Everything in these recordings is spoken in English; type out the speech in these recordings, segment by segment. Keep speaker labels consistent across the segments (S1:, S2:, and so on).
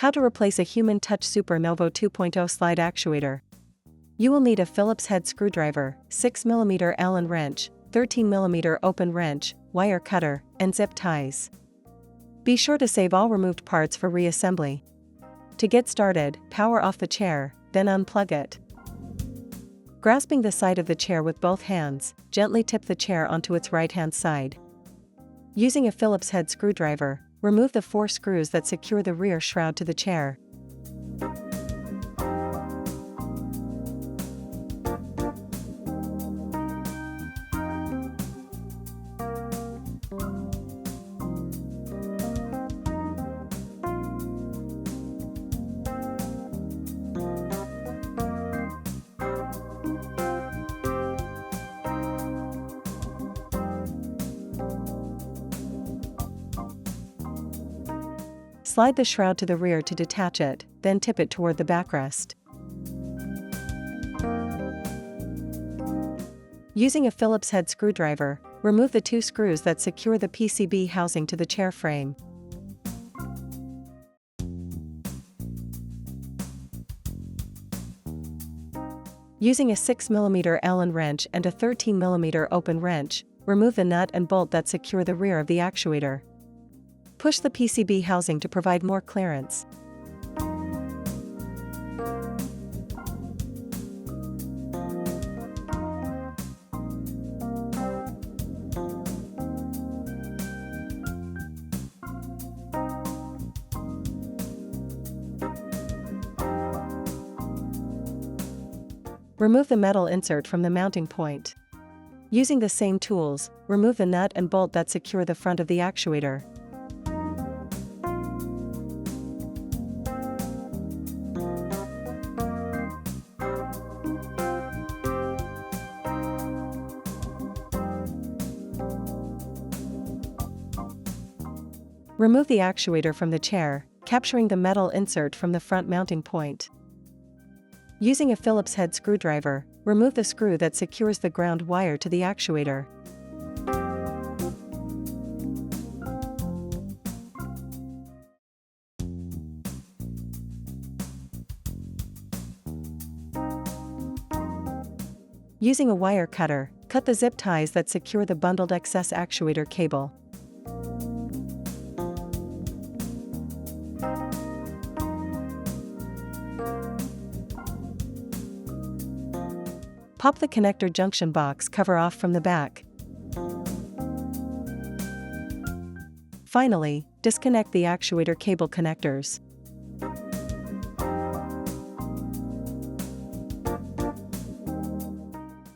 S1: How to replace a Human Touch Super Novo 2.0 slide actuator. You will need a Phillips head screwdriver, 6mm Allen wrench, 13mm open wrench, wire cutter, and zip ties. Be sure to save all removed parts for reassembly. To get started, power off the chair, then unplug it. Grasping the side of the chair with both hands, gently tip the chair onto its right-hand side. Using a Phillips head screwdriver, remove the 4 screws that secure the rear shroud to the chair. Slide the shroud to the rear to detach it, then tip it toward the backrest. Using a Phillips head screwdriver, remove the 2 screws that secure the PCB housing to the chair frame. Using a 6mm Allen wrench and a 13mm open wrench, remove the nut and bolt that secure the rear of the actuator. Push the PCB housing to provide more clearance. Remove the metal insert from the mounting point. Using the same tools, remove the nut and bolt that secure the front of the actuator. Remove the actuator from the chair, capturing the metal insert from the front mounting point. Using a Phillips head screwdriver, remove the screw that secures the ground wire to the actuator. Using a wire cutter, cut the zip ties that secure the bundled excess actuator cable. Pop the connector junction box cover off from the back. Finally, disconnect the actuator cable connectors.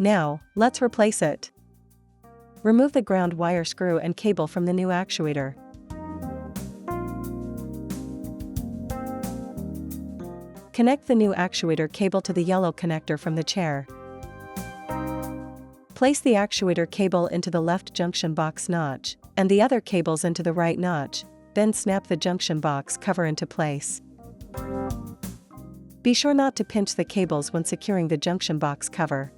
S1: Now, let's replace it. Remove the ground wire screw and cable from the new actuator. Connect the new actuator cable to the yellow connector from the chair. Place the actuator cable into the left junction box notch, and the other cables into the right notch, then snap the junction box cover into place. Be sure not to pinch the cables when securing the junction box cover.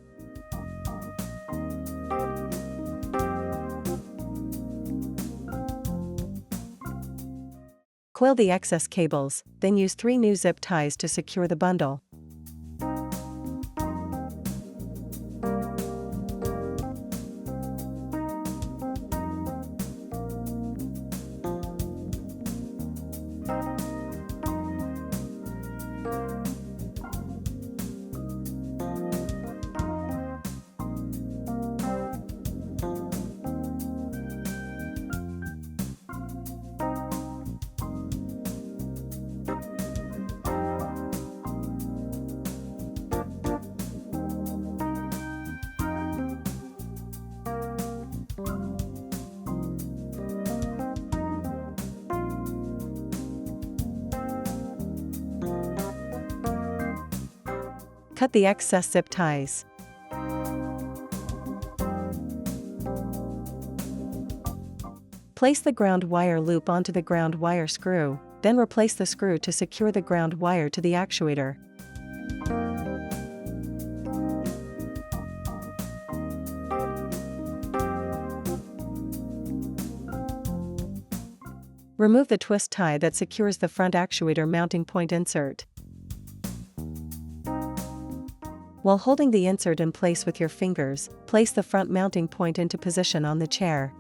S1: Coil the excess cables, then use 3 new zip ties to secure the bundle. Cut the excess zip ties. Place the ground wire loop onto the ground wire screw, then replace the screw to secure the ground wire to the actuator. Remove the twist tie that secures the front actuator mounting point insert. While holding the insert in place with your fingers, place the front mounting point into position on the chair.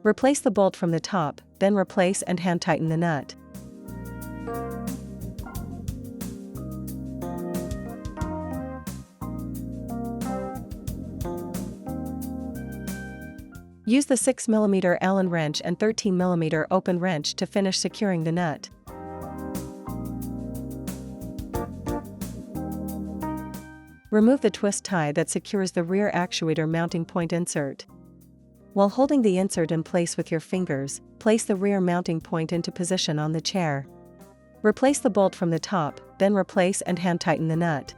S1: Replace the bolt from the top, then replace and hand tighten the nut. Use the 6mm Allen wrench and 13mm open wrench to finish securing the nut. Remove the twist tie that secures the rear actuator mounting point insert. While holding the insert in place with your fingers, place the rear mounting point into position on the chair. Replace the bolt from the top, then replace and hand tighten the nut.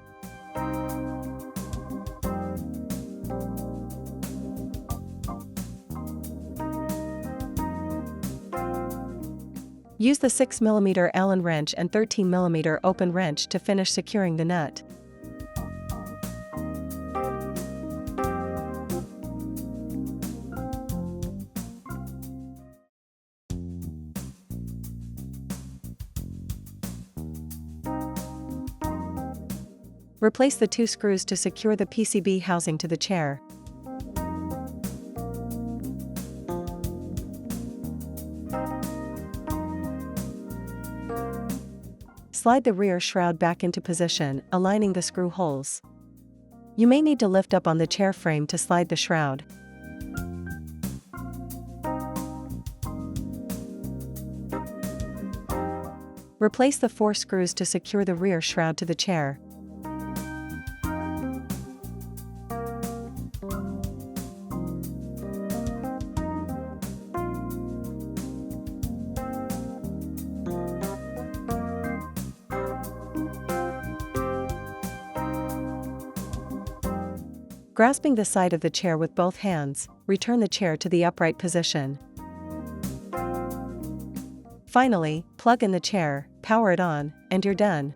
S1: Use the 6mm Allen wrench and 13mm open wrench to finish securing the nut. Replace the 2 screws to secure the PCB housing to the chair. Slide the rear shroud back into position, aligning the screw holes. You may need to lift up on the chair frame to slide the shroud. Replace the 4 screws to secure the rear shroud to the chair. Grasping the side of the chair with both hands, return the chair to the upright position. Finally, plug in the chair, power it on, and you're done.